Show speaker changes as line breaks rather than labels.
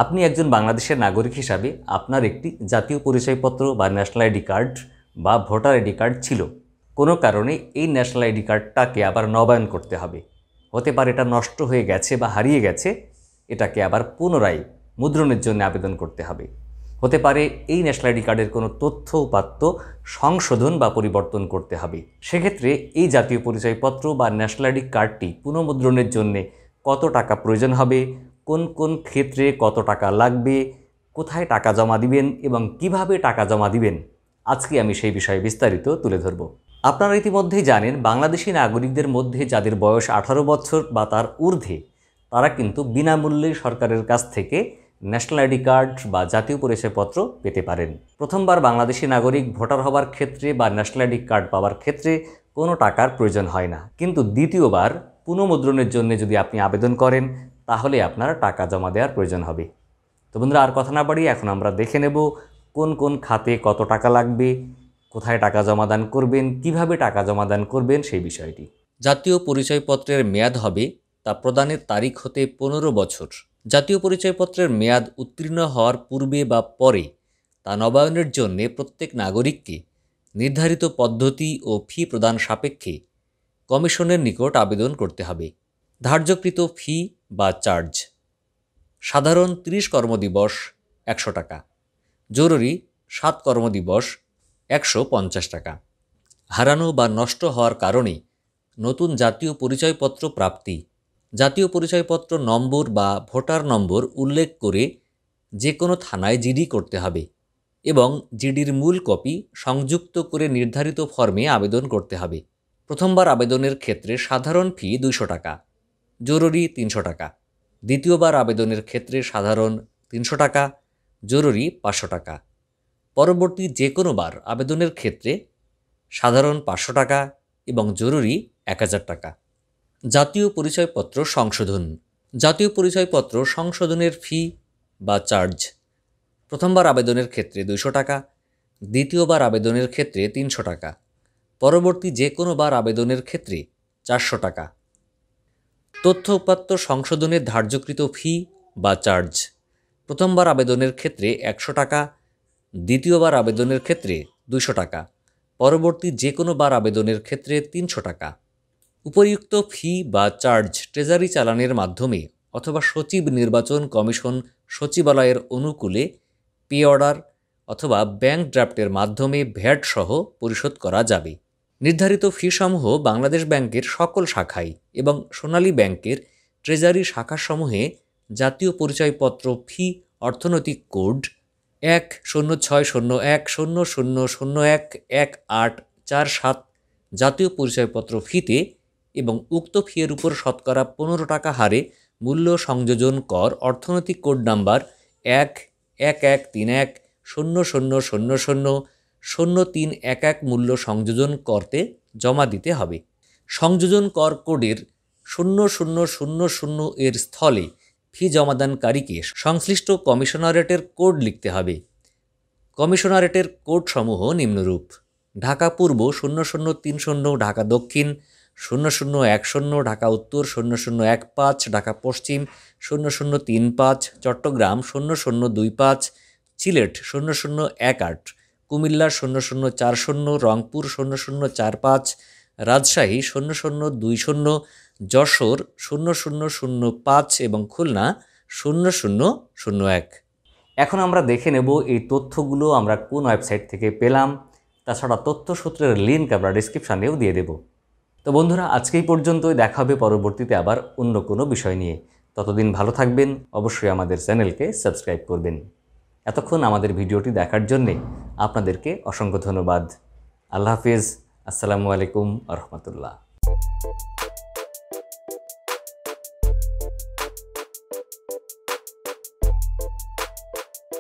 আপনি একজন বাংলাদেশের নাগরিক হিসাবে আপনার একটি জাতীয় পরিচয়পত্র বা ন্যাশনাল আইডি কার্ড বা ভোটার আইডি কার্ড ছিল। কোনো কারণে এই ন্যাশনাল আইডি কার্ডটাকে আবার নবায়ন করতে হবে। হতে পারে এটা নষ্ট হয়ে গেছে বা হারিয়ে গেছে, এটাকে আবার পুনরায় মুদ্রণের জন্য আবেদন করতে হবে। হতে পারে এই ন্যাশনাল আইডি কার্ডের কোনো তথ্য উপাত্ত সংশোধন বা পরিবর্তন করতে হবে। সেক্ষেত্রে এই জাতীয় পরিচয়পত্র বা ন্যাশনাল আইডি কার্ডটি পুনঃমুদ্রণের জন্য কত টাকা প্রয়োজন হবে, কোন কোন ক্ষেত্রে কত টাকা লাগবে, কোথায় টাকা জমা দিবেন এবং কিভাবে টাকা জমা দিবেন, আজকে আমি সেই বিষয়ে বিস্তারিত তুলে ধরব। আপনারা ইতিমধ্যেই জানেন, বাংলাদেশি নাগরিকদের মধ্যে যাদের বয়স 18 বছর বা তার ঊর্ধ্বে, তারা কিন্তু বিনামূল্যে সরকারের কাছ থেকে ন্যাশনাল আইডি কার্ড বা জাতীয় পরিচয়পত্র পেতে পারেন। প্রথমবার বাংলাদেশি নাগরিক ভোটার হওয়ার ক্ষেত্রে বা ন্যাশনাল আইডি কার্ড পাওয়ার ক্ষেত্রে কোনো টাকার প্রয়োজন হয় না, কিন্তু দ্বিতীয়বার পুনঃমুদ্রণের জন্য যদি আপনি আবেদন করেন তাহলে আপনার টাকা জমা দেওয়ার প্রয়োজন হবে। তো বন্ধুরা, আর কথা না বাড়িয়ে এখন আমরা দেখে নেব কোন কোন খাতে কত টাকা লাগবে, কোথায় টাকা জমাদান করবেন, কিভাবে টাকা জমাদান করবেন সেই বিষয়টি। জাতীয় পরিচয়পত্রের মেয়াদ হবে তা প্রদানের তারিখ হতে 15 বছর। জাতীয় পরিচয়পত্রের মেয়াদ উত্তীর্ণ হওয়ার পূর্বে বা পরে তা নবায়নের জন্য প্রত্যেক নাগরিককে নির্ধারিত পদ্ধতি ও ফি প্রদান সাপেক্ষে কমিশনের নিকট আবেদন করতে হবে। ধার্যকৃত ফি বা চার্জ: সাধারণ 30 কর্মদিবস 100 টাকা, জরুরি 7 কর্মদিবস 150 টাকা। হারানো বা নষ্ট হওয়ার কারণে নতুন জাতীয় পরিচয়পত্র প্রাপ্তি: জাতীয় পরিচয়পত্র নম্বর বা ভোটার নম্বর উল্লেখ করে যে কোনো থানায় জিডি করতে হবে এবং জিডির মূল কপি সংযুক্ত করে নির্ধারিত ফর্মে আবেদন করতে হবে। প্রথমবার আবেদনের ক্ষেত্রে সাধারণ ফি 200 টাকা, জরুরি 300 টাকা। দ্বিতীয়বার আবেদনের ক্ষেত্রে সাধারণ 300 টাকা, জরুরি 500 টাকা। পরবর্তী যে কোনো বার আবেদনের ক্ষেত্রে সাধারণ 500 টাকা এবং জরুরি 1000 টাকা। জাতীয় পরিচয়পত্র সংশোধন: জাতীয় পরিচয়পত্র সংশোধনের ফি বা চার্জ: প্রথমবার আবেদনের ক্ষেত্রে 200 টাকা, দ্বিতীয়বার আবেদনের ক্ষেত্রে 300 টাকা, পরবর্তী যে কোনো বার আবেদনের ক্ষেত্রে 400 টাকা। তথ্য উপাত্ত সংশোধনের ধার্যকৃত ফি বা চার্জ: প্রথমবার আবেদনের ক্ষেত্রে 100 টাকা, দ্বিতীয়বার আবেদনের ক্ষেত্রে 200 টাকা, পরবর্তী যে কোনো বার আবেদনের ক্ষেত্রে 300 টাকা। উপরিউক্ত ফি বা চার্জ ট্রেজারি চালানের মাধ্যমে অথবা সচিব নির্বাচন কমিশন সচিবালয়ের অনুকূলে পে অর্ডার অথবা ব্যাংক ড্রাফটের মাধ্যমে ভ্যাট সহ পরিশোধ করা যাবে। নির্ধারিত ফিসমূহ বাংলাদেশ ব্যাংকের সকল শাখায় এবং সোনালী ব্যাংকের ট্রেজারি শাখাসমূহে জাতীয় পরিচয়পত্র ফি অর্থনৈতিক কোড 1060100011847 জাতীয় পরিচয়পত্র ফিতে এবং উক্ত ফিয়ের উপর শতকরা 15 টাকা হারে মূল্য সংযোজন কর অর্থনৈতিক কোড নাম্বার 1113100000311 মূল্য সংযোজন করতে জমা দিতে হবে। সংযোজন কর কোডের 0000 এর স্থলে ফি জমাদানকারীকে সংশ্লিষ্ট কমিশনারেটের কোড লিখতে হবে। কমিশনারেটের কোডসমূহ নিম্নরূপ: ঢাকা পূর্ব 0030, ঢাকা দক্ষিণ 0010, ঢাকা উত্তর 0015, ঢাকা পশ্চিম 0035, চট্টগ্রাম 0025, সিলেট 0018, কুমিল্লা 0040, রংপুর 0045, রাজশাহী 0020, যশোর 0005 এবং খুলনা 0001। এখন আমরা দেখে নেব এই তথ্যগুলো আমরা কোন ওয়েবসাইট থেকে পেলাম। তাছাড়া তথ্যসূত্রের লিঙ্ক আমরা ডিসক্রিপশানেও দিয়ে দেব। তো বন্ধুরা, আজকেই পর্যন্তই, দেখা হবে পরবর্তীতে আবার অন্য কোনো বিষয় নিয়ে। ততদিন ভালো থাকবেন, অবশ্যই আমাদের চ্যানেলকে সাবস্ক্রাইব করবেন। এতক্ষণ আমাদের ভিডিওটি দেখার জন্যে আপনাদেরকে অসংখ্য ধন্যবাদ। আল্লাহ হাফিজ। আসসালামু আলাইকুম ওয়া রাহমাতুল্লাহ।